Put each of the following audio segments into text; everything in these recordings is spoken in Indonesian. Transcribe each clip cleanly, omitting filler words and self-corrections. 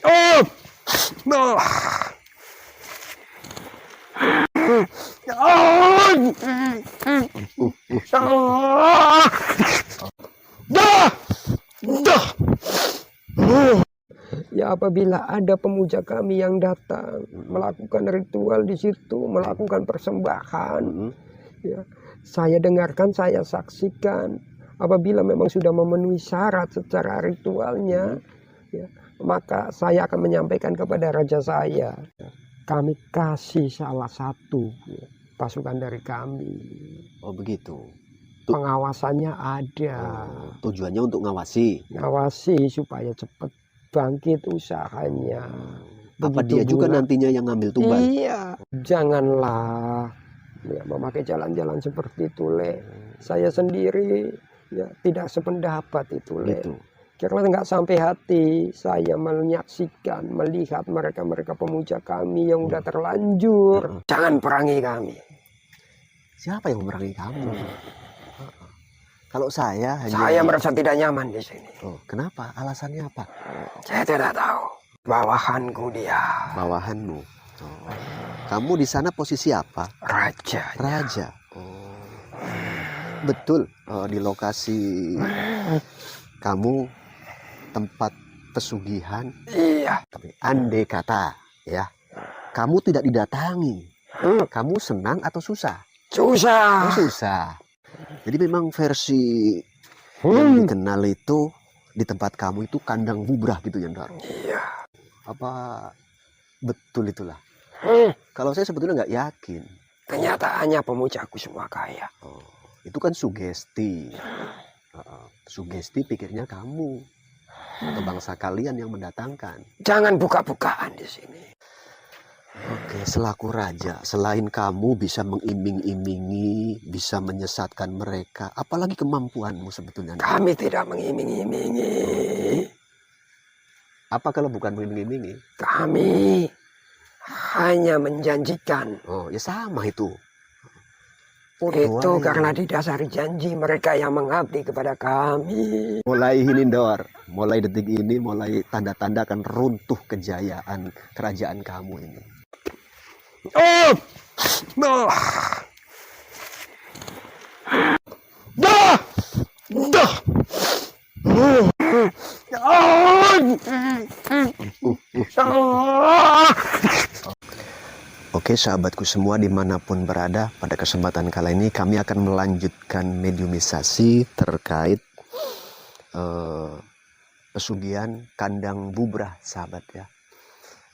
Oh, no. Ya, apabila ada pemuja kami yang datang melakukan ritual di situ, melakukan persembahan, ya, saya dengarkan, saya saksikan. Apabila memang sudah memenuhi syarat secara ritualnya, ya, maka saya akan menyampaikan kepada raja saya, kami kasih salah satu pasukan dari kami. Oh begitu. Pengawasannya ada. Tujuannya untuk ngawasi Supaya cepat bangkit usahanya. Apa dia juga nantinya yang ngambil tumbal? Iya, janganlah ya, memakai jalan-jalan seperti itu, Le. Saya sendiri ya tidak sependapat itu, Le. Gitu. Karena nggak sampai hati saya menyaksikan, melihat mereka pemuja kami yang udah terlanjur. Jangan perangi kami. Siapa yang memerangi kamu? Kalau saya merasa tidak nyaman di sini. Oh, kenapa? Alasannya apa? Saya tidak tahu. Bawahanku dia. Bawahanmu. Oh. Kamu di sana posisi apa? Raja. Raja. Oh. Betul. Di lokasi kamu tempat pesugihan. Iya. Tapi andai kata ya, kamu tidak didatangi. Kamu senang atau susah? Susah. Oh, susah. Jadi memang versi yang dikenal itu di tempat kamu itu kandang bubrah gitu ya, Ndar? Iya. Apa betul itulah? Kalau saya sebetulnya nggak yakin. Kenyataannya pemujaku semua kaya. Oh, itu kan sugesti. Sugesti pikirnya kamu atau bangsa kalian yang mendatangkan. Jangan buka-bukaan di sini. Oke, selaku raja, selain kamu bisa mengiming-imingi, bisa menyesatkan mereka, apalagi kemampuanmu sebetulnya? Kami tidak mengiming-imingi. Apa kalau bukan mengiming-imingi? Kami hanya menjanjikan. Oh, ya sama itu. Itu karena didasari janji mereka yang mengabdi kepada kami. Mulai ini, Ndor, mulai detik ini, mulai tanda-tanda akan runtuh kejayaan kerajaan kamu ini. Oh, no. Dah, dah. Oke sahabatku semua dimanapun berada, pada kesempatan kali ini kami akan melanjutkan mediumisasi terkait pesugihan kandang bubrah sahabat ya.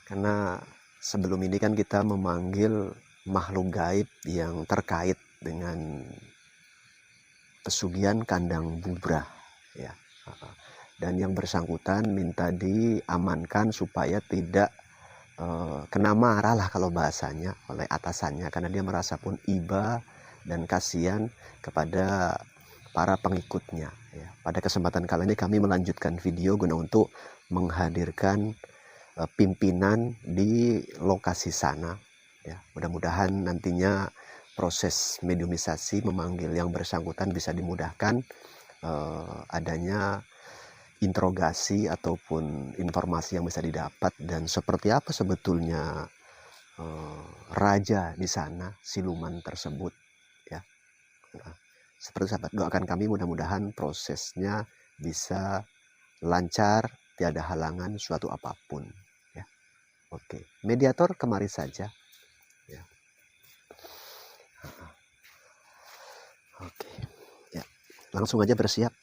Karena sebelum ini kan kita memanggil makhluk gaib yang terkait dengan pesugihan kandang bubrah ya. Dan yang bersangkutan minta diamankan supaya tidak kena marah lah kalau bahasanya oleh atasannya, karena dia merasa pun iba dan kasihan kepada para pengikutnya ya. Pada kesempatan kali ini kami melanjutkan video guna untuk menghadirkan pimpinan di lokasi sana ya. Mudah-mudahan nantinya proses mediumisasi memanggil yang bersangkutan bisa dimudahkan, adanya interogasi ataupun informasi yang bisa didapat dan seperti apa sebetulnya raja di sana, siluman tersebut ya. Nah, seperti sahabat doakan kami, mudah-mudahan prosesnya bisa lancar, tiada halangan suatu apapun ya. Oke, mediator kemari saja ya. Oke ya, langsung aja bersiap.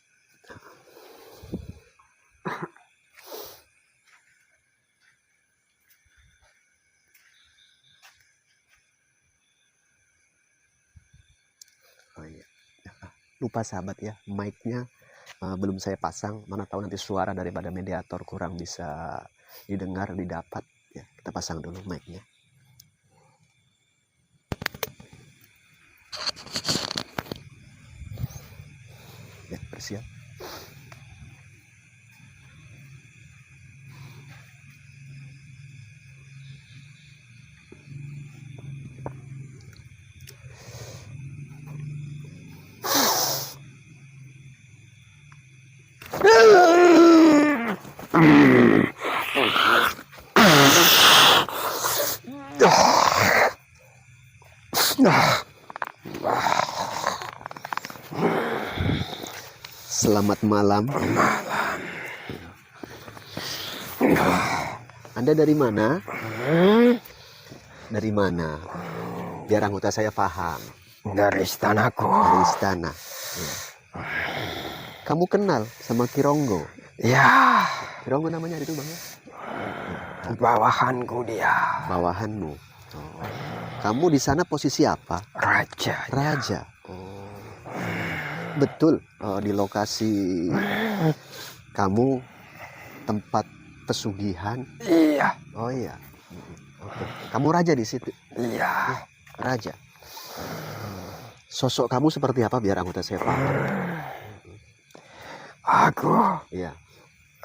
Oh iya, lupa sahabat ya, mic-nya belum saya pasang. Mana tahu nanti suara daripada mediator kurang bisa didengar, didapat ya. Kita pasang dulu mic-nya. Ya, bersiap. selamat malam. Malam. Anda dari mana? Hmm, Dari mana? Biar anggota saya paham. Dari istanaku. Dari istana. Ya. Kamu kenal sama Kironggo? Ya, Kironggo namanya itu bang? bawahanku dia. Bawahanmu. Oh. Kamu di sana posisi apa? Raja. Raja. Oh. Betul. Di lokasi kamu tempat pesugihan. Iya. Oh iya. Oke. Kamu raja di situ. Iya. Raja. Sosok kamu seperti apa biar anggota saya paham? Aku Iya.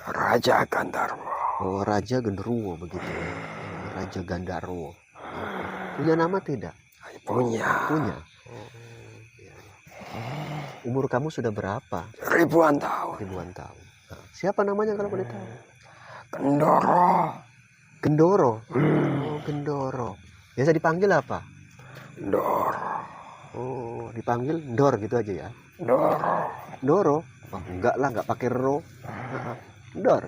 Raja Gandharwa. Oh, Raja Genderuwo begitu. Raja Gandharwo. Punya nama tidak? Punya. Punya. Oh, iya. Umur kamu sudah berapa? Ribuan tahun. Ribuan tahun. Nah, siapa namanya kalau boleh tahu? Gendoro. Gendoro. Oh, Gendoro. Biasa dipanggil apa? Doro. Oh, dipanggil Ndor gitu aja ya. Doro. Ndoro? Oh, enggak lah, enggak pakai ro. Ndor.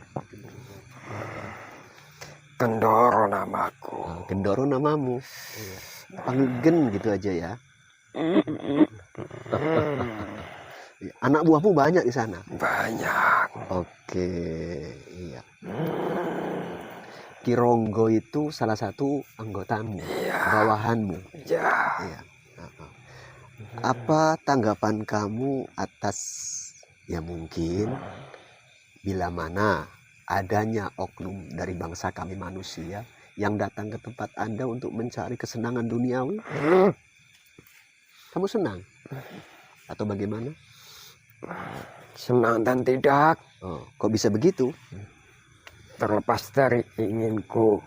Gendoro namaku. Nah, Gendoro namamu. Iya. Panggil Gen gitu aja ya. Anak buahmu banyak di sana. Banyak. Oke, iya. Kironggo itu salah satu anggotamu, Iya. bawahanmu. Ya. Iya. Apa tanggapan kamu atas ya mungkin bila mana adanya oknum dari bangsa kami manusia yang datang ke tempat Anda untuk mencari kesenangan duniawi? Kamu senang? Atau bagaimana? Senang dan tidak. Oh, kok bisa begitu? Terlepas dari inginku.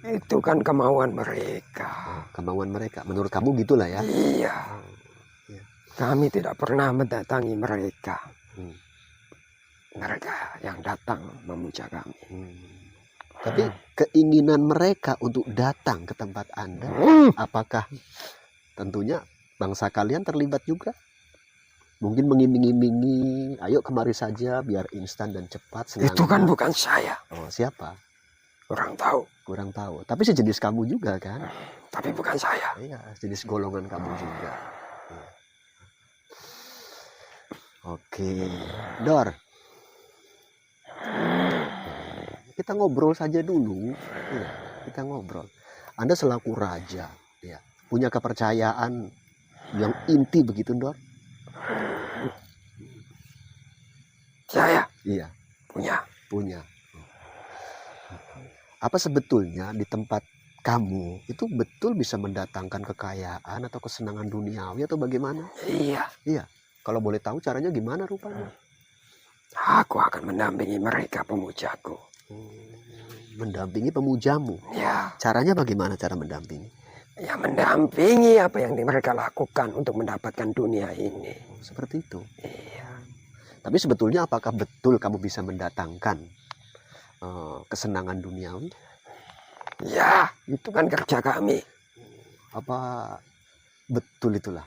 Itu kan kemauan mereka. Oh, kemauan mereka. Menurut kamu gitulah ya? Iya. Oh, iya. Kami tidak pernah mendatangi mereka. Hmm. Mereka yang datang memuja kami. Tapi keinginan mereka untuk datang ke tempat Anda, apakah tentunya bangsa kalian terlibat juga? Mungkin mengiming-imingi, ayo kemari saja biar instan dan cepat. Senang. Itu kan bukan saya. Oh, siapa? Kurang tahu. Kurang tahu. Tapi sejenis kamu juga kan? Tapi bukan saya. Iya, sejenis golongan kamu juga. Oke, Dor. Kita ngobrol saja dulu. Ya, kita ngobrol. Anda selaku raja, ya, punya kepercayaan yang inti begitu, Dor? Saya Iya, punya. Apa sebetulnya di tempat kamu itu betul bisa mendatangkan kekayaan atau kesenangan duniawi atau bagaimana? Iya. Iya. Kalau boleh tahu caranya gimana rupanya? Aku akan mendampingi mereka pemujaku. Mendampingi pemujamu. Ya. Caranya bagaimana cara mendampingi? Ya mendampingi apa yang mereka lakukan untuk mendapatkan dunia ini. Seperti itu. Iya. Tapi sebetulnya apakah betul kamu bisa mendatangkan kesenangan duniawi? Ya, itu kan kerja kami. Apa betul itulah?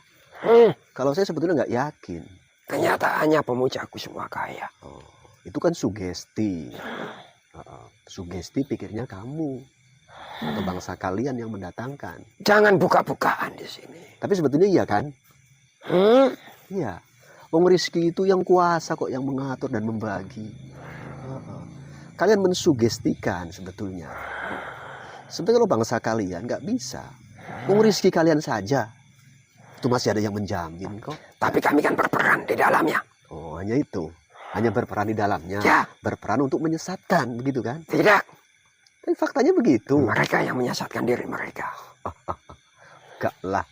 Kalau saya sebetulnya nggak yakin. Kenyataannya pemujaku semua kaya. Oh, itu kan sugesti. Sugesti pikirnya kamu atau bangsa kalian yang mendatangkan. Jangan buka-bukaan di sini. Tapi sebetulnya iya kan? Iya. Wong rizki itu yang kuasa kok, yang mengatur dan membagi. Kalian mensugestikan sebetulnya. Sebetulnya kalau bangsa kalian nggak bisa. Wong rizki kalian saja itu masih ada yang menjamin kok. Tapi kami kan berperan di dalamnya. Oh, hanya itu. Hanya berperan di dalamnya. Ya. Berperan untuk menyesatkan, begitu kan? Tidak. Tapi faktanya begitu. Mereka yang menyesatkan diri mereka. Gak lah.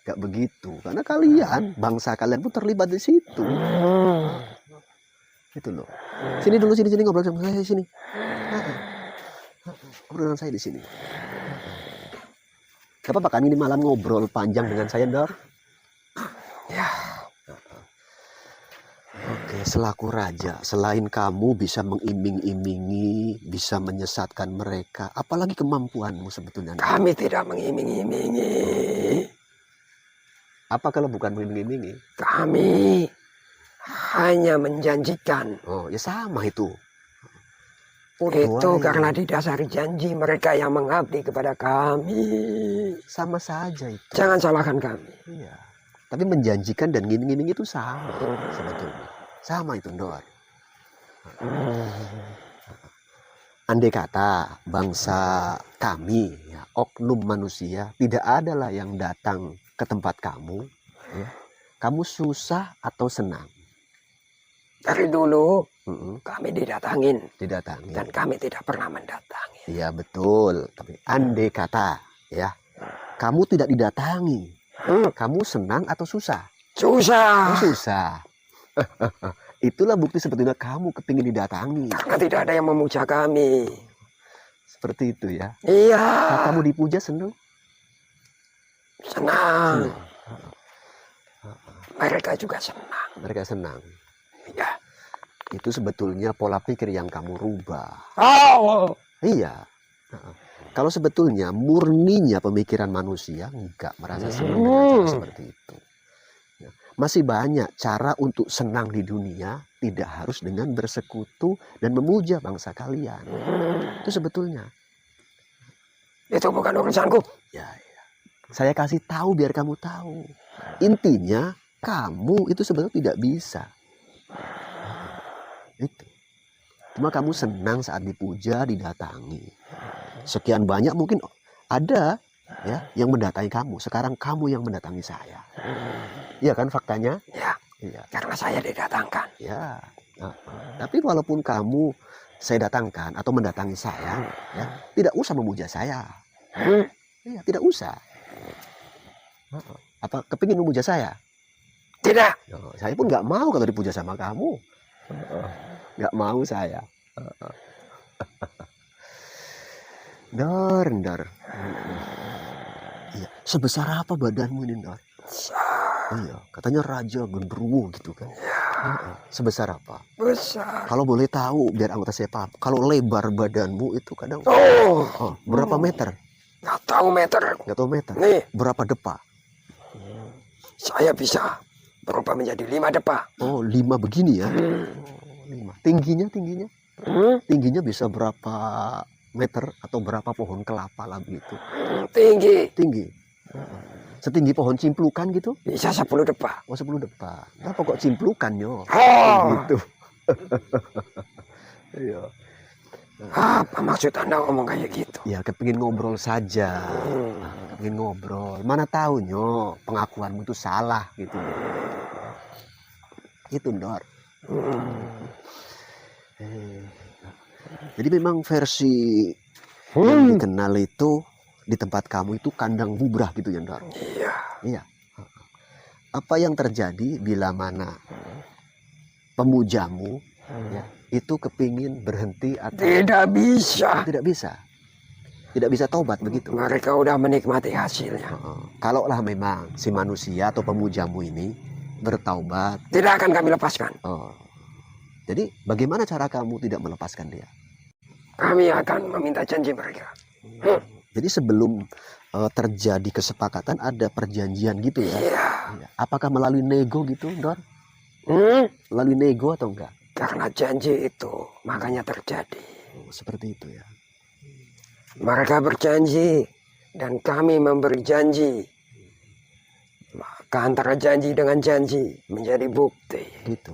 Gak begitu. Karena kalian, bangsa kalian pun terlibat di situ. Gitu loh. Sini dulu, sini ngobrol sama saya sini. Ngobrol dengan saya di sini. Gak apa-apa kan ini malam ngobrol panjang dengan saya, Dor? Ya. Oke, selaku raja, selain kamu bisa mengiming-imingi, bisa menyesatkan mereka, apalagi kemampuanmu sebetulnya? Kami tidak mengiming-imingi. Apa kalau bukan mengiming-imingi? Kami hanya menjanjikan. Oh, ya sama itu. Itu Podo ae. karena didasari janji mereka yang mengabdi kepada kami. Sama saja itu. Jangan salahkan kami. Iya. Tapi menjanjikan dan ngiming-ngiming itu sama sebetulnya. Sama itu, Ndor. Andai kata bangsa kami, ya, oknum manusia, tidak ada lah yang datang ke tempat kamu, ya, kamu susah atau senang? Dari dulu Mm-mm, kami didatangin didatangi. dan kami tidak pernah mendatangi. Iya betul. Tapi andai kata, ya, kamu tidak didatangi, kamu senang atau susah? Susah. Susah. Itulah bukti sebetulnya kamu kepingin didatangi. Karena tidak ada yang memuja kami. Seperti itu ya. Iya. Saat kamu dipuja senang? Senang. Mereka juga senang. Mereka senang. Ya. Itu sebetulnya pola pikir yang kamu rubah. Oh. Iya. Kalau sebetulnya murninya pemikiran manusia enggak merasa senang dengan cara seperti itu. Ya. Masih banyak cara untuk senang di dunia, tidak harus dengan bersekutu dan memuja bangsa kalian. Itu sebetulnya. Itu bukan urusanku. Ya, ya. Saya kasih tahu biar kamu tahu. Intinya kamu itu sebetulnya tidak bisa. Itu. Cuma kamu senang saat dipuja, didatangi. Sekian banyak mungkin ada ya yang mendatangi kamu. Sekarang kamu yang mendatangi saya. Iya kan faktanya? Ya. Iya. Karena saya didatangkan. Ya. Tapi walaupun kamu saya datangkan atau mendatangi saya, ya, tidak usah memuja saya. Iya, tidak usah. Apa kepingin memuja saya? Tidak. Saya pun nggak mau kalau dipuja sama kamu. Nggak mau saya. Ndor. Iya. Sebesar apa badanmu ini, Ndor? Iya, katanya raja genderuwo gitu kan. Sebesar apa? Besar. Kalau boleh tahu biar anggota saya paham. Kalau lebar badanmu itu kadang berapa meter? Nggak tahu meter. Nggak tahu meter. Nih, Berapa depa? saya bisa berubah menjadi 5 depa. Oh, 5 begini ya. 5. Tingginya? Tingginya bisa berapa meter atau berapa pohon kelapa lah begitu. Tinggi. Setinggi pohon cimplukan gitu? Bisa 10 depa. Oh, 10 depa. Apa kok cimplukan yo? Gitu. Iya. Apa maksud Anda ngomong kayak gitu? Ya, kepingin ngobrol saja. Kepingin ngobrol. Mana tahu nyo pengakuanmu itu salah gitu. Itu, Ndor. Jadi memang versi yang dikenal itu di tempat kamu itu kandang bubrah gitu ya, Ndor. Iya. Apa yang terjadi bila mana pemujamu ya, itu kepingin berhenti atau Tidak bisa. Tidak bisa tobat begitu. Mereka udah menikmati hasilnya. Kalaulah memang si manusia atau pemujamu ini bertaubat, tidak akan kami lepaskan. Jadi bagaimana cara kamu tidak melepaskan dia? Kami akan meminta janji mereka. Jadi sebelum terjadi kesepakatan ada perjanjian gitu ya? Iya. Apakah melalui nego gitu, Ndor? Melalui nego atau enggak? Karena janji itu makanya terjadi. Seperti itu ya. Mereka berjanji dan kami memberi janji. Maka antara janji dengan janji menjadi bukti. Gitu.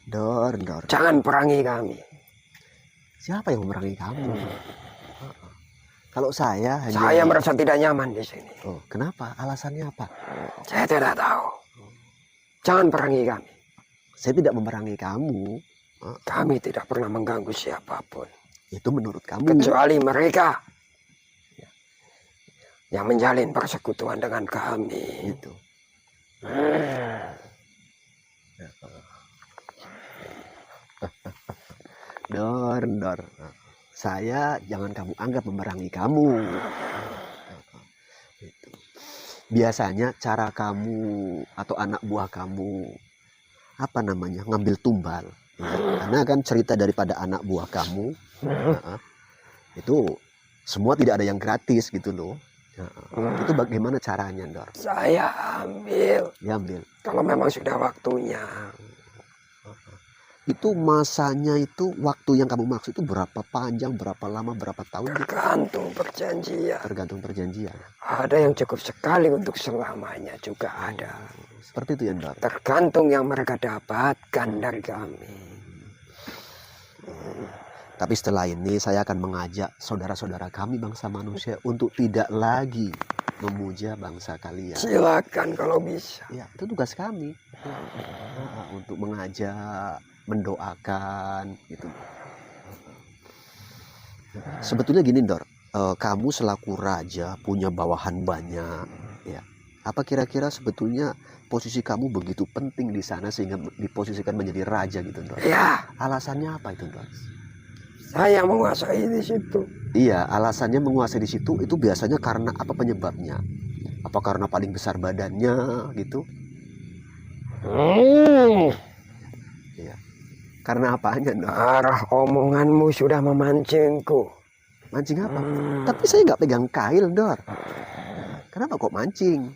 Ndor. Jangan perangi kami. Siapa yang memerangi kamu? Kalau saya hanya... Saya merasa tidak nyaman di sini. Oh, kenapa? Alasannya apa? Saya tidak tahu. Jangan perangi kami. Saya tidak memerangi kamu. Kami tidak pernah mengganggu siapapun. Itu menurut kamu. Kecuali mereka yang menjalin persekutuan dengan kami. Itu. Ndor. Saya jangan kamu anggap memerangi kamu. Itu. Biasanya cara kamu atau anak buah kamu ngambil tumbal. Ya, karena kan cerita daripada anak buah kamu itu semua tidak ada yang gratis gitu loh. Itu bagaimana caranya, Ndor? Saya ambil. Diambil. Kalau memang sudah waktunya. Itu masanya itu waktu yang kamu maksud itu berapa panjang, berapa lama, berapa tahun? Tergantung perjanjian. Tergantung perjanjian. Ada yang cukup sekali untuk selamanya juga ada. Seperti itu ya, Ndor? Tergantung yang mereka dapatkan dari kami. Tapi setelah ini saya akan mengajak saudara-saudara kami bangsa manusia untuk tidak lagi memuja bangsa kalian. Silakan kalau bisa. Ya, itu tugas kami. Untuk mengajak, mendoakan gitu. Sebetulnya gini, Ndor, kamu selaku raja punya bawahan banyak, ya. Apa kira-kira sebetulnya posisi kamu begitu penting di sana sehingga diposisikan menjadi raja gitu, Ndor? Ya, Alasannya apa itu, Ndor? saya menguasai di situ. Iya, alasannya menguasai di situ itu biasanya karena apa penyebabnya? Apa karena paling besar badannya gitu? Iya. Karena apanya, Ndor? Arah omonganmu sudah memancingku. Mancing apa? Tapi saya nggak pegang kail, Ndor. Kenapa kok mancing?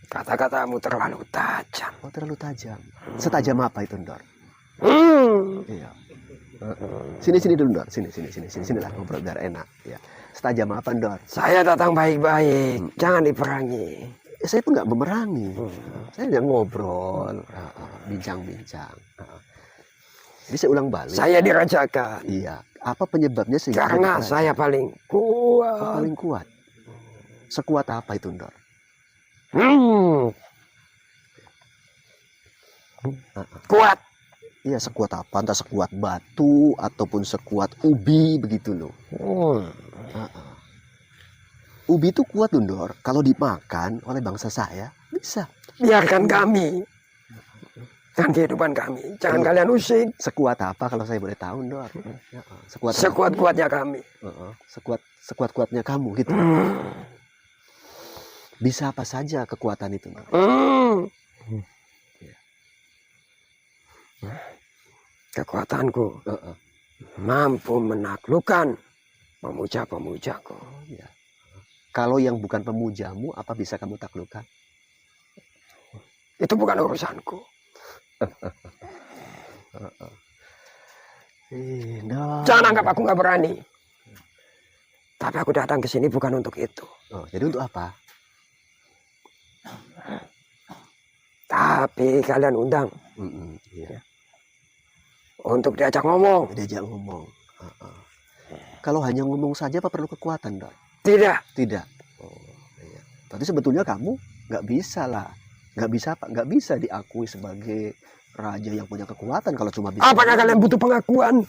Kata-katamu terlalu tajam. Oh, terlalu tajam. Setajam apa itu, Ndor? Iya. Sini dulu, Ndor. Sini lah ngobrol biar enak. Ya. Setajam apa, Ndor? Saya datang baik-baik, jangan diperangi. Saya pun nggak memerangi. Saya hanya ngobrol, bincang-bincang. Jadi saya ulang balik. Saya dirajakan. Iya. Apa penyebabnya sehingga Karena saya paling kuat. Oh, paling kuat. Sekuat apa itu, Ndor? Kuat. Iya, sekuat apa? Entah sekuat batu ataupun sekuat ubi begitu loh. Ubi itu kuat loh, Ndor. Kalau dimakan oleh bangsa saya bisa. Biarkan kami. Dan kehidupan kami. Jangan kalian usik. Sekuat apa kalau saya boleh tahu, Ndor? Sekuat-kuatnya kami. Sekuat-kuatnya kamu gitu. Bisa apa saja kekuatan itu, Ndor? Kekuatanku mampu menaklukkan pemuja-pemujaku. Ya. Kalau yang bukan pemujamu, apa bisa kamu taklukkan? Itu bukan urusanku. Jangan anggap aku nggak berani. Tapi aku datang ke sini bukan untuk itu. Oh, jadi untuk apa? Tapi kalian undang. Iya. Untuk diajak ngomong. Diajak ngomong. Kalau hanya ngomong saja apa perlu kekuatan, Dok? Tidak. Tidak. Oh, iya. Tapi sebetulnya kamu nggak bisa lah. Nggak bisa diakui sebagai raja yang punya kekuatan kalau cuma bisa. Apakah kalian butuh pengakuan?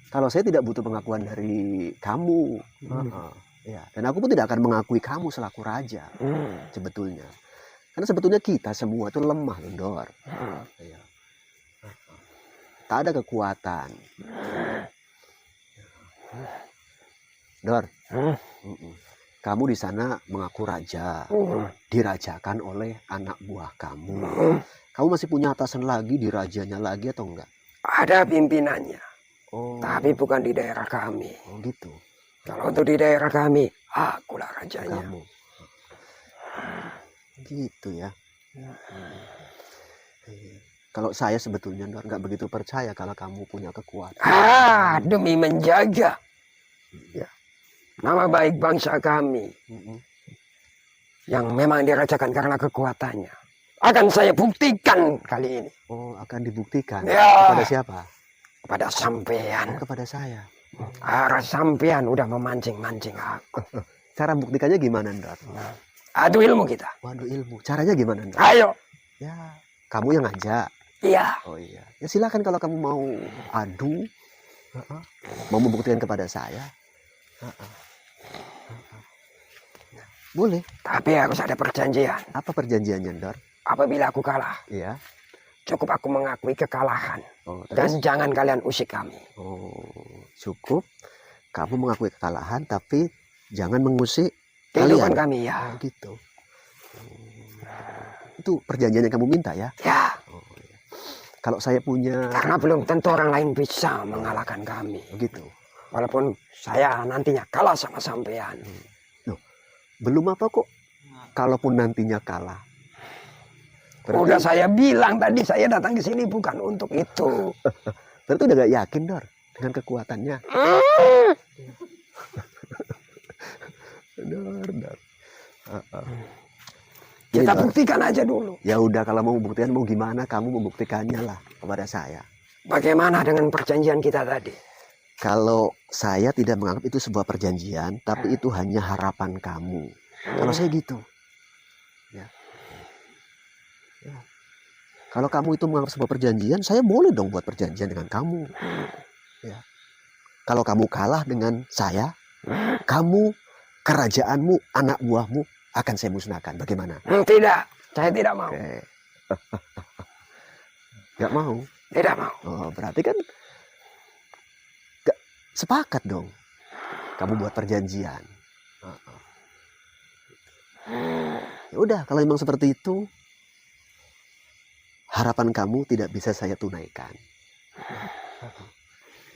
Kalau saya tidak butuh pengakuan dari kamu. Ya. Dan aku pun tidak akan mengakui kamu selaku raja. Sebetulnya. Karena sebetulnya kita semua itu lemah, Ndor. Ya. Tak ada kekuatan. Dor, kamu di sana mengaku raja, dirajakan oleh anak buah kamu. Kamu masih punya atasan lagi, dirajanya lagi atau enggak? Ada pimpinannya, tapi bukan di daerah kami. Oh gitu. Kalau untuk di daerah kami, akulah rajanya. Kamu. Gitu ya. Kalau saya sebetulnya nggak begitu percaya kalau kamu punya kekuatan. Demi menjaga nama baik bangsa kami yang memang dirajakan karena kekuatannya, akan saya buktikan kali ini. Oh, akan dibuktikan. Ya. Kepada siapa? Kepada sampean. Kepada saya. Sampean udah memancing-mancing aku. Cara buktikannya gimana, Ndor? Adu ilmu kita. Waduh, ilmu. Caranya gimana, Ndor? Ayo. Ya, kamu yang ngajak. Iya. Oh iya. Ya silakan kalau kamu mau adu, mau membuktikan kepada saya. Boleh. Tapi harus ada perjanjian. Apa perjanjiannya, Ndor? Apabila aku kalah, iya. Cukup aku mengakui kekalahan. Oh, dan jangan kalian usik kami. Oh, cukup kamu mengakui kekalahan, tapi jangan mengusik kehidupan kami ya. Oh, gitu. Itu perjanjian yang kamu minta ya? Ya. Oh, iya. Kalau saya punya... Karena belum tentu orang lain bisa mengalahkan kami. Begitu. Walaupun saya nantinya kalah sama sampean. Loh, Belum apa kok. Kalaupun nantinya kalah. Berarti, Udah saya bilang tadi saya datang ke sini bukan untuk itu. berarti udah gak yakin Dor dengan kekuatannya. Dor. Kita Dor. buktikan aja dulu. Ya udah, kalau mau membuktikan mau gimana, kamu membuktikannya lah kepada saya. Bagaimana dengan perjanjian kita tadi? Kalau saya tidak menganggap itu sebuah perjanjian, tapi itu hanya harapan kamu. Kalau saya gitu. Ya. Ya. Kalau kamu itu menganggap sebuah perjanjian, saya boleh dong buat perjanjian dengan kamu. Ya. Kalau kamu kalah dengan saya, kamu, kerajaanmu, anak buahmu akan saya musnahkan. Bagaimana? Tidak, saya tidak mau. Oke. Gak mau? Tidak mau. Oh, berarti kan gak sepakat dong. Kamu buat perjanjian. Ya udah, kalau memang seperti itu, harapan kamu tidak bisa saya tunaikan.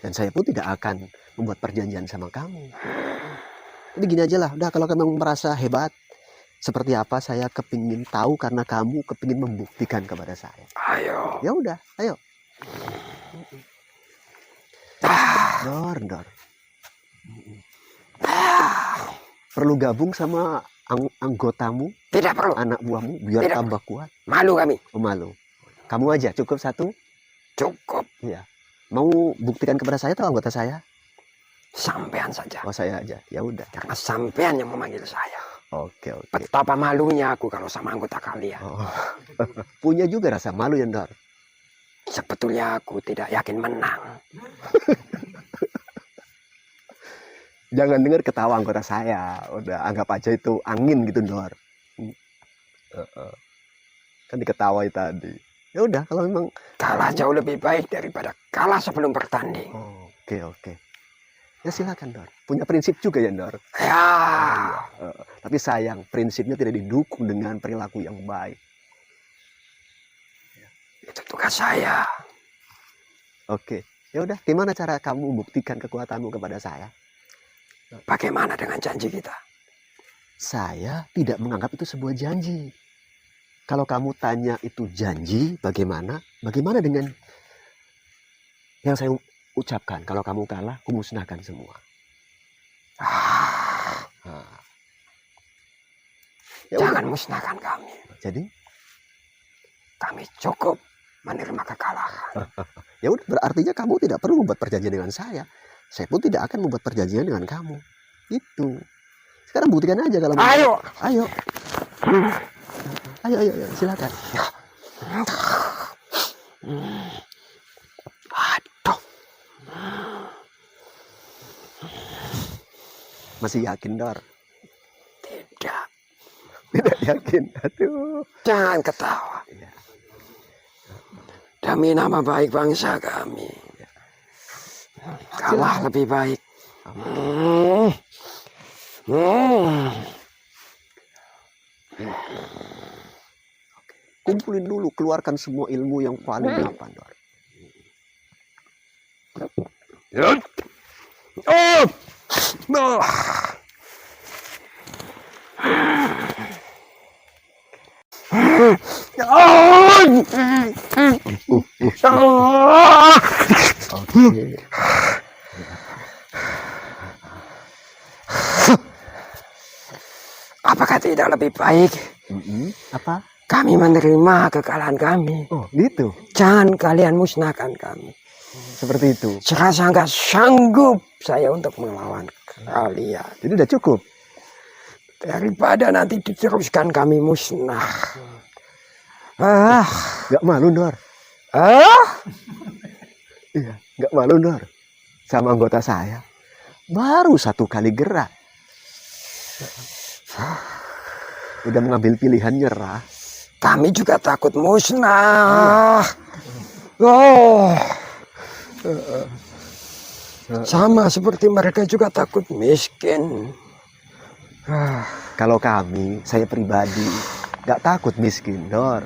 Dan saya pun tidak akan membuat perjanjian sama kamu. Jadi gini aja lah, udah, kalau kamu merasa hebat, seperti apa saya kepingin tahu karena kamu kepingin membuktikan kepada saya. Ayo. Ya udah, ayo. Dor. Perlu gabung sama anggotamu, Tidak perlu. anak buahmu, biar Tidak. tambah kuat. Malu kami. Oh, malu. Kamu aja cukup satu. Cukup. Iya. Mau buktikan kepada saya atau anggota saya? Sampean saja. Oh, saya aja. Ya udah. Karena sampean yang memanggil saya. Oke. Betapa malunya aku kalau sama anggota kalian. Oh. Punya juga rasa malu ya, Dor. Sebetulnya aku tidak yakin menang. Jangan dengar ketawa anggota saya. Udah, anggap aja itu angin gitu, Dor. Kan diketawai tadi. Ya udah, kalau memang Kalah jauh lebih baik daripada kalah sebelum bertanding. Oke. Ya silakan, Dor. Punya prinsip juga ya, Dor. Ya. Tapi sayang, prinsipnya tidak didukung dengan perilaku yang baik. Itu tugas saya. Oke. Ya udah, gimana cara kamu membuktikan kekuatanmu kepada saya? Bagaimana dengan janji kita? Saya tidak menganggap itu sebuah janji. Kalau kamu tanya itu janji, bagaimana? Bagaimana dengan yang saya ucapkan? Kalau kamu kalah, kumusnahkan semua. Ya Jangan udah. musnahkan kami. Jadi, Kami cukup menerima kekalahan. ya udah, berartinya kamu tidak perlu membuat perjanjian dengan saya. Saya pun tidak akan membuat perjanjian dengan kamu. Itu. Sekarang buktikan aja kalau mau. Ayo. Ayo, silakan. Aduh. Masih yakin, Dor? Tidak. Tidak yakin. Aduh. Jangan ketawa. Ya. Demi nama baik bangsa kami. Kalah lebih baik. Kumpulin dulu, keluarkan semua ilmu yang paling apa, Dor. Oke. Apakah tidak lebih baik Apa? kami menerima kekalahan kami? Oh, gitu. Jangan kalian musnahkan kami. Seperti itu. Serasa nggak sanggup saya untuk melawan kalian. Jadi udah cukup. Daripada nanti diteruskan kami musnah. Gak malu, Dor. Iya, gak malu, Dor. Sama anggota saya. Baru 1 kali gerak. Udah mengambil pilihan nyerah. Kami juga takut musnah. Sama seperti mereka juga takut miskin. Kalau kami, saya pribadi, gak takut miskin, Dor.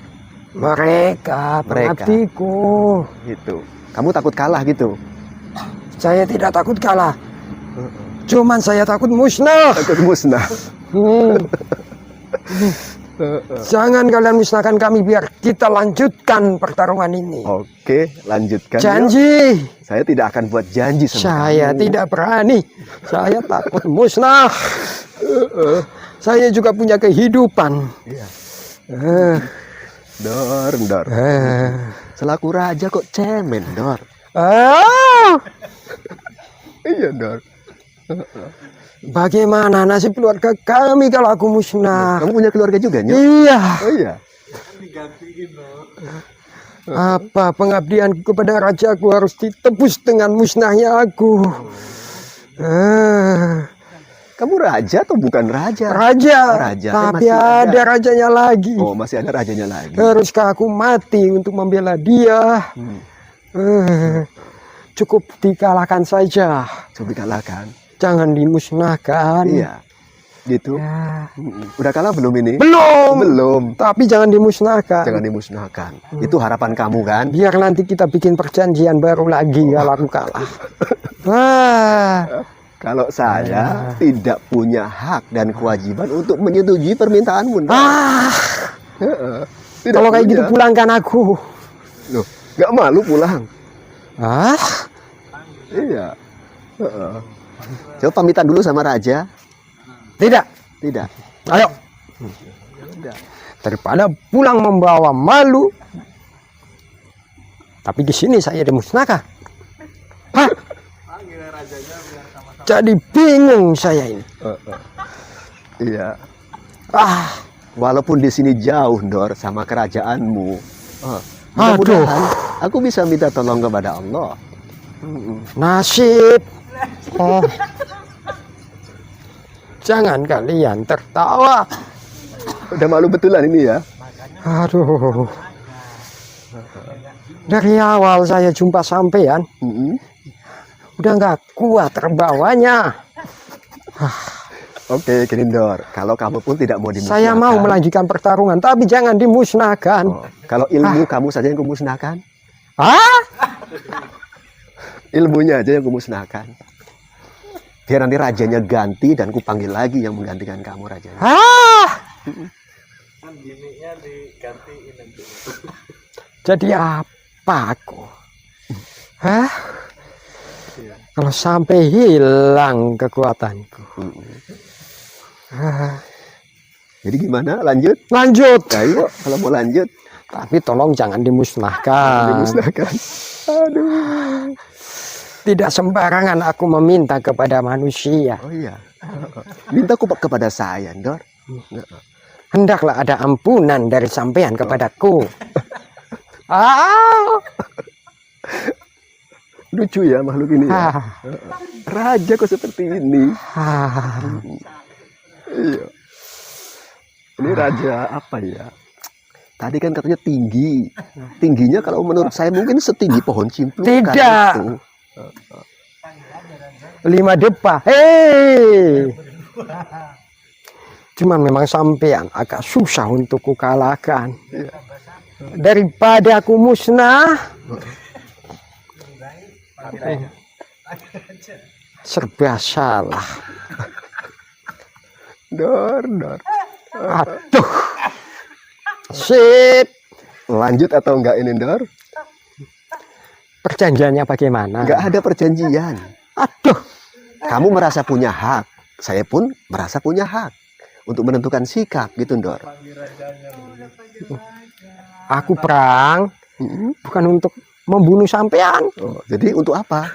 Mereka pengabdiku. Gitu. Kamu takut kalah gitu? Saya tidak takut kalah. Cuman saya takut musnah. Takut musnah. Jangan kalian musnahkan kami, biar kita lanjutkan pertarungan ini. Oke, lanjutkan. Janji. Saya tidak akan buat janji sama Saya kamu. tidak berani. Saya takut musnah. Saya juga punya kehidupan. Iya. Eh, Dor. eh. Selaku raja kok cemen, Dor. Ah, Iya, Dor. bagaimana nasib keluarga kami kalau aku musnah? Kamu punya keluarga juga, Nyok? Iya. Oh iya. Apa pengabdianku kepada rajaku harus ditebus dengan musnahnya aku? Ah, Kamu raja atau bukan raja? raja, Raja, tapi masih ada rajanya lagi. Oh, masih ada rajanya lagi. Haruskah aku mati untuk membela dia? Cukup dikalahkan saja. Coba kalahkan. Jangan dimusnahkan. Iya. Gitu. Ya. Udah kalah belum ini? Belum. Belum. Tapi jangan dimusnahkan. Jangan dimusnahkan. Itu harapan kamu kan? Biar nanti kita bikin perjanjian baru lagi kalau aku kalah. Wah. Kalau saya tidak punya hak dan kewajiban untuk menyetujui permintaanmu. Ndor. Ah. Tidak Kalau kayak gitu punya. pulangkan aku. Loh, nggak malu pulang? Ah. Iya. Coba pamitan dulu sama raja. Tidak. Tidak. Ayo. Tidak. Daripada pulang membawa malu. Tapi di sini saya dimusnahkan. Hah? Jadi bingung saya ini. Iya. Ah. Walaupun di sini jauh, Ndor, sama kerajaanmu. Aduh. Mudah-mudahan aku bisa minta tolong kepada Allah. Nasib. Oh. Jangan kalian tertawa. Udah malu betulan ini ya. Aduh. Dari awal saya jumpa sampean, udah nggak kuat terbawanya. Oke, Ndor. Kalau kamu pun tidak mau dimusnahkan. Saya mau melanjutkan pertarungan, tapi jangan dimusnahkan. Oh, kalau ilmu kamu saja yang kumusnahkan. Ah? Ilmunya aja yang kumusnahkan. Biar nanti rajanya ganti dan kupanggil lagi yang menggantikan kamu rajanya. Ah? Jadi apa aku? Hah? Kalau sampai hilang kekuatanku. Jadi gimana? Lanjut? Lanjut. Ayo, kalau mau lanjut. Tapi tolong jangan dimusnahkan. Dimusnahkan. Aduh. Tidak sembarangan aku meminta kepada manusia. Oh iya. Minta kepada saya, Ndor. Hendaklah ada ampunan dari sampean kepadaku. Ah. Lucu ya makhluk ini ya. Raja kok seperti ini. Iya. Ini raja apa ya? Tadi kan katanya tinggi. Tingginya kalau menurut saya mungkin setinggi pohon cimplukan. Tidak. Itu. 5 depa. Hei. Cuman memang sampean agak susah untuk kukalahkan. Daripada aku musnah. Serba salah. Dor. Aduh. Sip. Lanjut atau enggak ini, Ndor? Perjanjiannya bagaimana? Enggak ada perjanjian. Aduh. Kamu merasa punya hak. Saya pun merasa punya hak untuk menentukan sikap gitu, Ndor. Aku perang bukan untuk membunuh sampean. Oh, jadi untuk apa?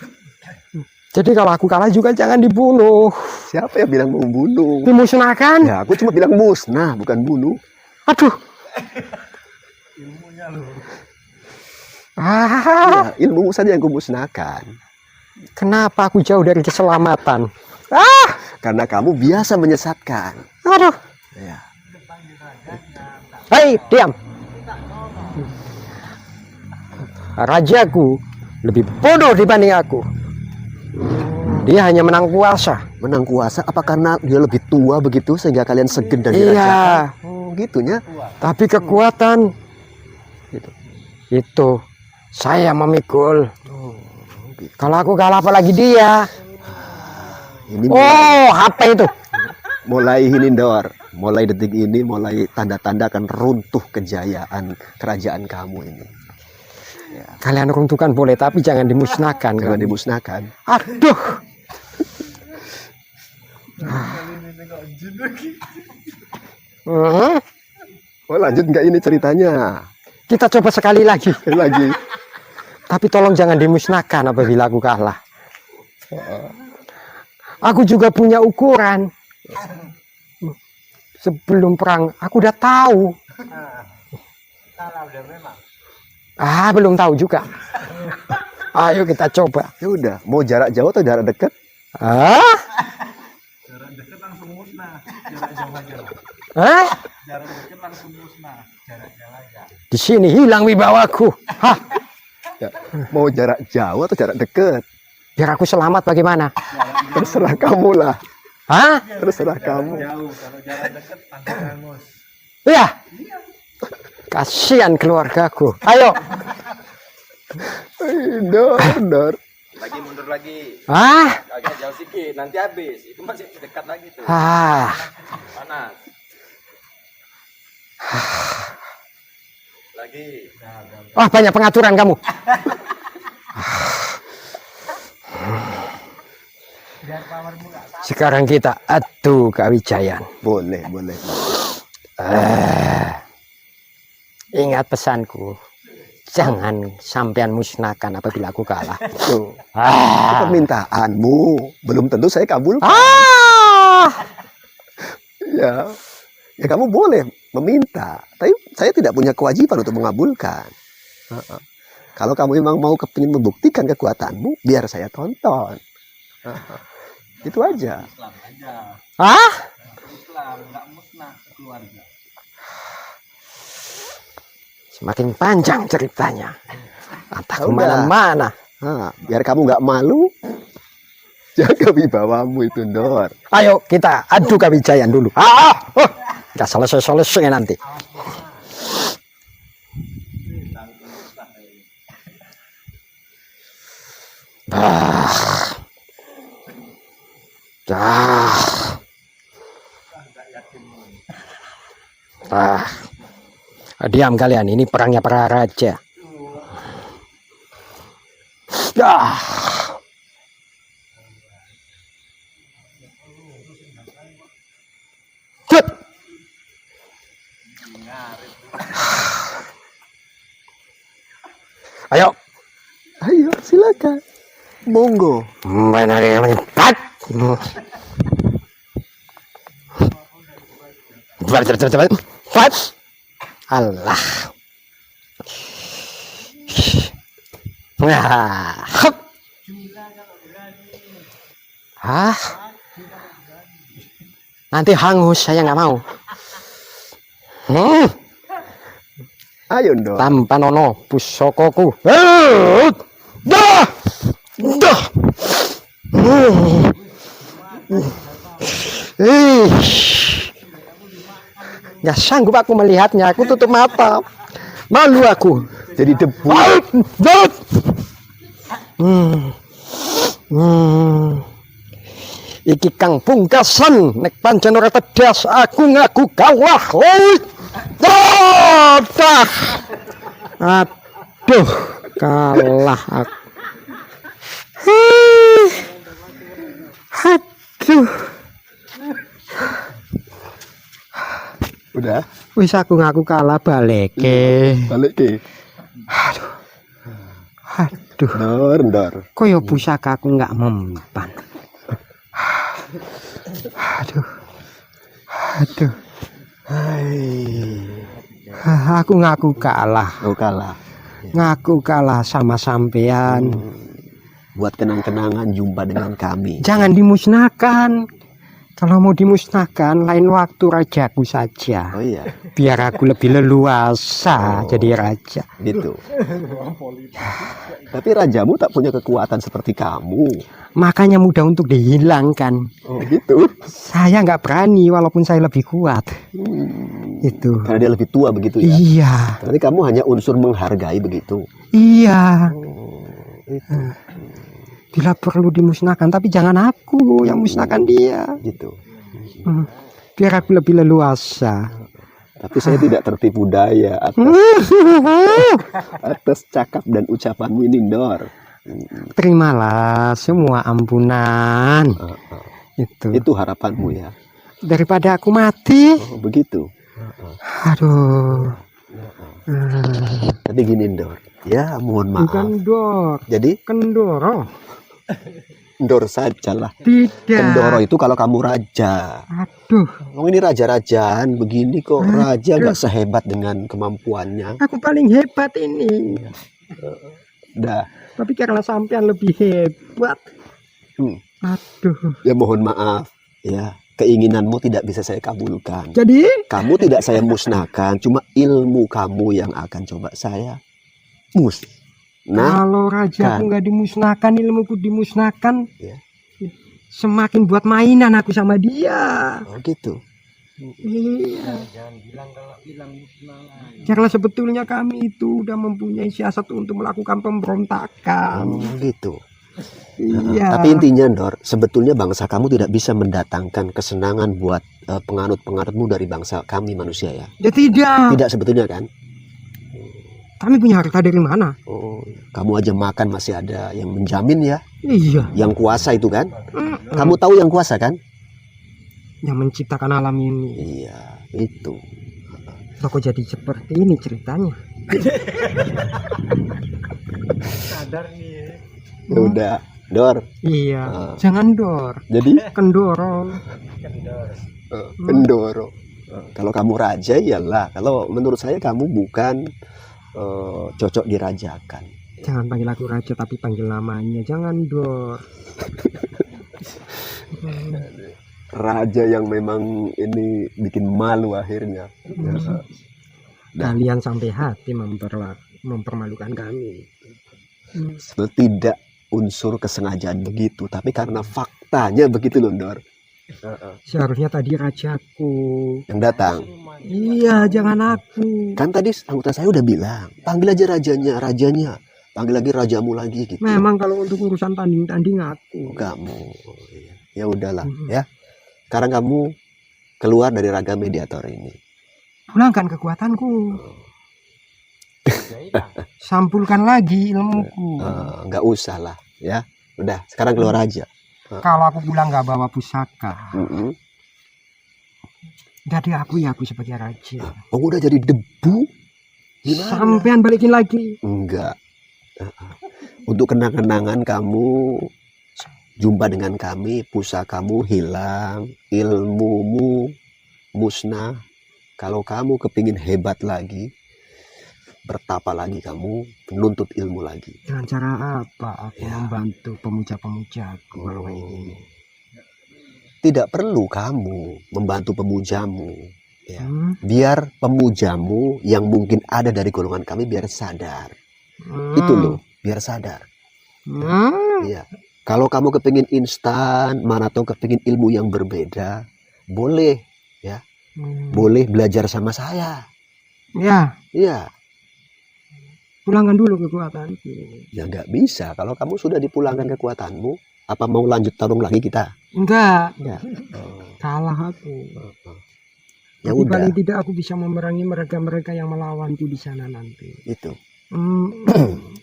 Jadi kalau aku kalah juga jangan dibunuh. Siapa yang bilang mau bunuh? Dimusnahkan. Ya, aku cuma bilang musnah, bukan bunuh. Aduh. Ya, ilmu saja yang kumusnahkan. Kenapa aku jauh dari keselamatan? Karena kamu biasa menyesatkan. Aduh. Ya. Hei, diam. Rajaku lebih bodoh dibanding aku. Dia hanya menang kuasa. Menang kuasa apa karena dia lebih tua begitu sehingga kalian segen dan Iya. dirajakan? Oh, gitunya. Tapi kekuatan itu saya memikul. Kalau aku kalah apalagi dia. Ini Oh, apa itu? mulai ini Dor, mulai detik ini, mulai tanda-tanda akan runtuh kejayaan kerajaan kamu ini. Ya. Kalian runtuhkan boleh, tapi jangan dimusnahkan. Jangan kan? dimusnahkan. Aduh. Oh lanjut nggak ini ceritanya? Kita coba sekali lagi. Sekali lagi. Tapi tolong jangan dimusnahkan apabila aku kalah. Aku juga punya ukuran. Sebelum perang, aku udah tahu. Belum tahu juga. Ayo kita coba. Ya udah, mau jarak jauh atau jarak dekat? Jarak dekat langsung musnah, jarak jauh aja. Jarak dekat langsung musnah, jarak jauh aja. Di sini hilang wibawaku. Ya, mau jarak jauh atau jarak dekat? Biar aku selamat bagaimana? Terserah kamu lah. Terserah kamu. Jauh, kalau jarak dekat langsung hangus. Ya. Kasihan keluargaku. Ayo. Dor. Lagi mundur lagi. Agak jauh sedikit, nanti habis. Itu masih dekat lagi tuh. Panas. Lagi. Banyak pengaturan kamu. Sekarang kita adu kewijayan. Boleh. Ingat pesanku. Jangan sampean musnahkan apabila aku kalah. Tuh. Permintaanmu belum tentu saya kabulkan. Ya kamu boleh meminta, tapi saya tidak punya kewajiban untuk mengabulkan. Kalau kamu memang mau kepingin membuktikan kekuatanmu, biar saya tonton. Itu aja. Islam aja. Islam nggak musnah keluarga. Semakin panjang ceritanya. Entah Udah. kemana-mana. Biar kamu nggak malu, jaga wibawamu itu Dor. Ayo kita adu kewijayan dulu. Nggak selesai nanti. Diam kalian, ini perangnya para raja. Ayo silakan. Monggo. Allah. Nanti hangus, saya nggak mau. Ayo Dor. Tanpa nono pusokoku. Nggak sanggup aku melihatnya. Aku tutup mata. Malu aku. Jadi debu. Iki kang pungkasan nek pancen ora tedas aku ngaku kalah. Aduh, kalah aku. Aduh. Udah. Wis aku ngaku kalah balik ke. Aduh. Dor. Koyo pusaka aku nggak mempan. Aduh. Aku ngaku kalah. Ngaku kalah sama sampean. Buat kenang-kenangan jumpa dengan kami. Jangan dimusnahkan. Kalau mau dimusnahkan, lain waktu rajaku saja. Oh iya. Biar aku lebih leluasa jadi raja. Gitu. Tapi rajamu tak punya kekuatan seperti kamu. Makanya mudah untuk dihilangkan. Oh gitu. Saya nggak berani walaupun saya lebih kuat. Itu. Karena dia lebih tua begitu ya. Iya. Berarti kamu hanya unsur menghargai begitu. Iya. Itu. Bila perlu dimusnahkan, tapi jangan aku yang musnahkan dia. Gitu. Biar aku lebih leluasa. Tapi saya tidak tertipu daya atas cakap dan ucapanmu ini, Ndor. Terimalah semua ampunan. Itu harapanmu ya. Daripada aku mati. Oh, begitu. Aduh. Tapi gini, Ndor. Ya, mohon maaf. Bukan Ndor. Jadi? Kendoro. Ndor saja lah. Tidak. Kendoro itu kalau kamu raja. Aduh. Oh, ini raja-rajaan begini kok. Raja nggak sehebat dengan kemampuannya. Aku paling hebat ini. Dah. Tapi karena sampean lebih hebat. Aduh. Ya mohon maaf. Ya, keinginanmu tidak bisa saya kabulkan. Jadi? Kamu tidak saya musnahkan. Cuma ilmu kamu yang akan coba saya musnah. Kalau rajaku nggak dimusnahkan, ilmuku dimusnahkan, ya. Semakin buat mainan aku sama dia. Oh gitu. Iya. Jangan bilang kalau bilang musnah. Karena sebetulnya kami itu udah mempunyai siasat untuk melakukan pemberontakan. Oh gitu. Iya. Tapi intinya, Ndor, sebetulnya bangsa kamu tidak bisa mendatangkan kesenangan buat penganut-penganutmu dari bangsa kami manusia ya. Ya tidak. Tidak sebetulnya kan? Kami punya harta dari mana? Oh, kamu aja makan masih ada yang menjamin ya? Iya. Yang kuasa itu kan? Kamu tahu yang kuasa kan? Yang menciptakan alam ini. Iya, itu. Kok jadi seperti ini ceritanya? Sadar nih. Ya udah, Dor. Iya. Jangan Dor. Jadi? Kendoro. Kendoro. Kalau kamu raja iyalah. Kalau menurut saya kamu bukan cocok dirajakan. Jangan panggil aku raja tapi panggil namanya. Jangan Dor. Raja yang memang ini bikin malu akhirnya. Kalian sampai hati mempermalukan kami. Tidak unsur kesengajaan begitu, tapi karena faktanya begitu loh, Dor. Seharusnya tadi rajaku yang datang. Iya, jangan aku. Kan tadi anggota saya udah bilang, panggil aja rajanya, panggil lagi rajamu lagi gitu. Memang kalau untuk urusan tanding aku. Kamu, ya udahlah ya. Sekarang kamu keluar dari raga mediator ini. Pulangkan kekuatanku. Sampulkan lagi ilmuku. Nggak usah lah, ya. Udah, sekarang keluar aja. Kalau aku pulang nggak bawa pusaka, jadi aku sebagai raja. Oh, udah jadi debu? Gimana? Sampean balikin lagi? Enggak. Untuk kenang-kenangan kamu jumpa dengan kami, pusakamu hilang, ilmumu musnah. Kalau kamu kepingin hebat lagi, bertapa lagi kamu, menuntut ilmu lagi. Dengan cara apa aku membantu pemuja-pemujaku kalau ini? Tidak perlu kamu membantu pemujamu. Ya. Biar pemujamu yang mungkin ada dari golongan kami biar sadar. Itu loh, biar sadar. Ya. Kalau kamu kepingin instan, mana tahu kepingin ilmu yang berbeda, boleh. Ya. Boleh belajar sama saya. Ya. Iya. Pulangkan dulu kekuatanku. Ya nggak bisa. Kalau kamu sudah dipulangkan kekuatanmu, apa mau lanjut tarung lagi kita? Enggak. Ya. Kalah aku. Ya tapi udah. paling tidak aku bisa memerangi mereka-mereka yang melawanku di sana nanti. Itu.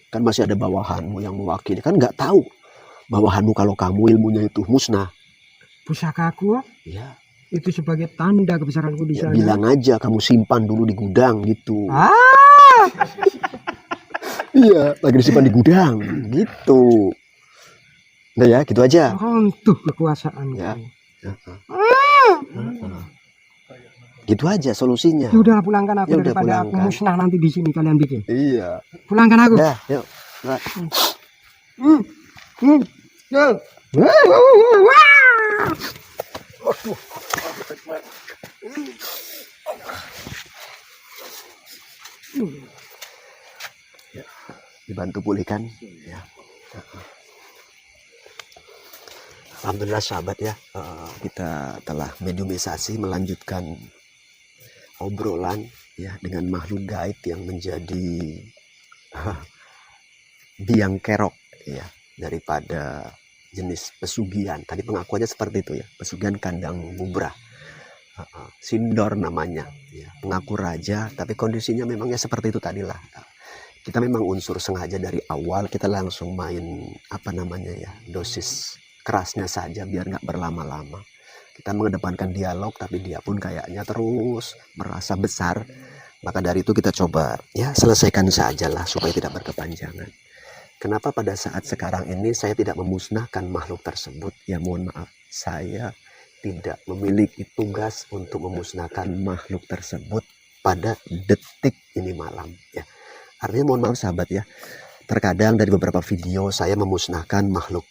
Kan masih ada bawahanmu yang mewakili. Kan nggak tahu bawahanmu kalau kamu ilmunya itu musnah. Pusakaku? Ya. Itu sebagai tanda kebesaranku di sana. Bilang aja kamu simpan dulu di gudang gitu. Iya, lagi disimpan di gudang gitu. Udah ya, gitu aja. Runtuh kekuasaan. Ya. Gitu aja solusinya. Ya udah pulangkan aku, Ya daripada aku musnah nanti di sini kalian bikin. Iya. Pulangkan aku. Dah, yuk. Dibantu pulihkan ya. Alhamdulillah sahabat ya, kita telah mediumisasi melanjutkan obrolan ya dengan makhluk gaib yang menjadi biang kerok ya daripada jenis pesugihan. Tadi pengakuannya seperti itu ya, pesugihan kandang bubrah. Sindor namanya, ya, mengaku raja, tapi kondisinya memangnya seperti itu tadilah. Kita memang unsur sengaja dari awal kita langsung main apa namanya ya, dosis kerasnya saja biar nggak berlama-lama. Kita mengedepankan dialog, tapi dia pun kayaknya terus merasa besar. Maka dari itu kita coba ya selesaikan sajalah supaya tidak berkepanjangan. Kenapa pada saat sekarang ini saya tidak memusnahkan makhluk tersebut? Ya mohon maaf, saya tidak memiliki tugas untuk memusnahkan makhluk tersebut pada detik ini malam. Ya, artinya mohon maaf sahabat ya, terkadang dari beberapa video saya memusnahkan makhluk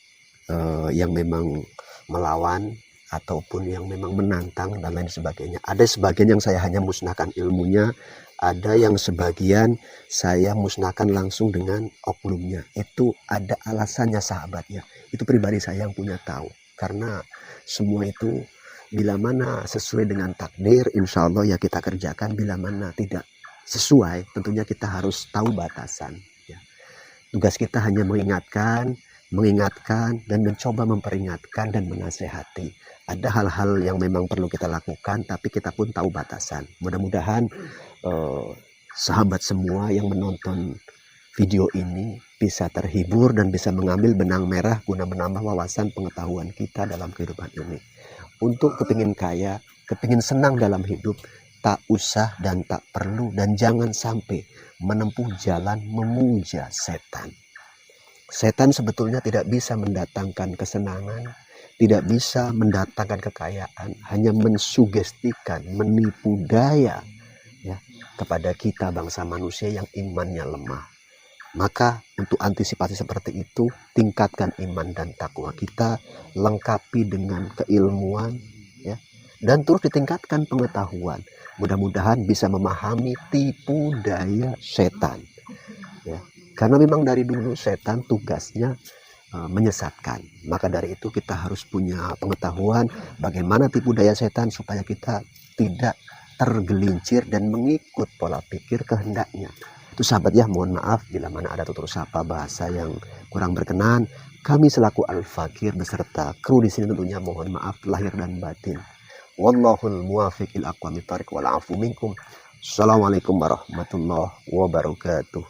yang memang melawan ataupun yang memang menantang dan lain sebagainya. Ada sebagian yang saya hanya musnahkan ilmunya, ada yang sebagian saya musnahkan langsung dengan oknumnya. Itu ada alasannya sahabat ya. Itu pribadi saya yang punya tahu. Karena semua itu bila mana sesuai dengan takdir, insya Allah ya kita kerjakan. Bila mana tidak sesuai, tentunya kita harus tahu batasan. Ya. Tugas kita hanya mengingatkan, dan mencoba memperingatkan dan menasehati. Ada hal-hal yang memang perlu kita lakukan, tapi kita pun tahu batasan. Mudah-mudahan sahabat semua yang menonton video ini bisa terhibur dan bisa mengambil benang merah guna menambah wawasan pengetahuan kita dalam kehidupan ini. Untuk kepingin kaya, kepingin senang dalam hidup, tak usah dan tak perlu dan jangan sampai menempuh jalan memuja setan. Setan sebetulnya tidak bisa mendatangkan kesenangan, tidak bisa mendatangkan kekayaan, hanya mensugestikan, menipu daya ya, kepada kita bangsa manusia yang imannya lemah. Maka untuk antisipasi seperti itu, tingkatkan iman dan takwa kita, lengkapi dengan keilmuan ya, dan terus ditingkatkan pengetahuan. Mudah-mudahan bisa memahami tipu daya setan ya. Karena memang dari dulu setan tugasnya menyesatkan. Maka dari itu kita harus punya pengetahuan bagaimana tipu daya setan supaya kita tidak tergelincir dan mengikut pola pikir kehendaknya. Itu sahabat ya, mohon maaf bila mana ada tutur sapa bahasa yang kurang berkenan. Kami selaku Al-Fakir beserta kru di sini tentunya mohon maaf lahir dan batin. Wallahul muwafiq ila aqwamit thariq wal afu minkum. Assalamualaikum warahmatullahi wabarakatuh.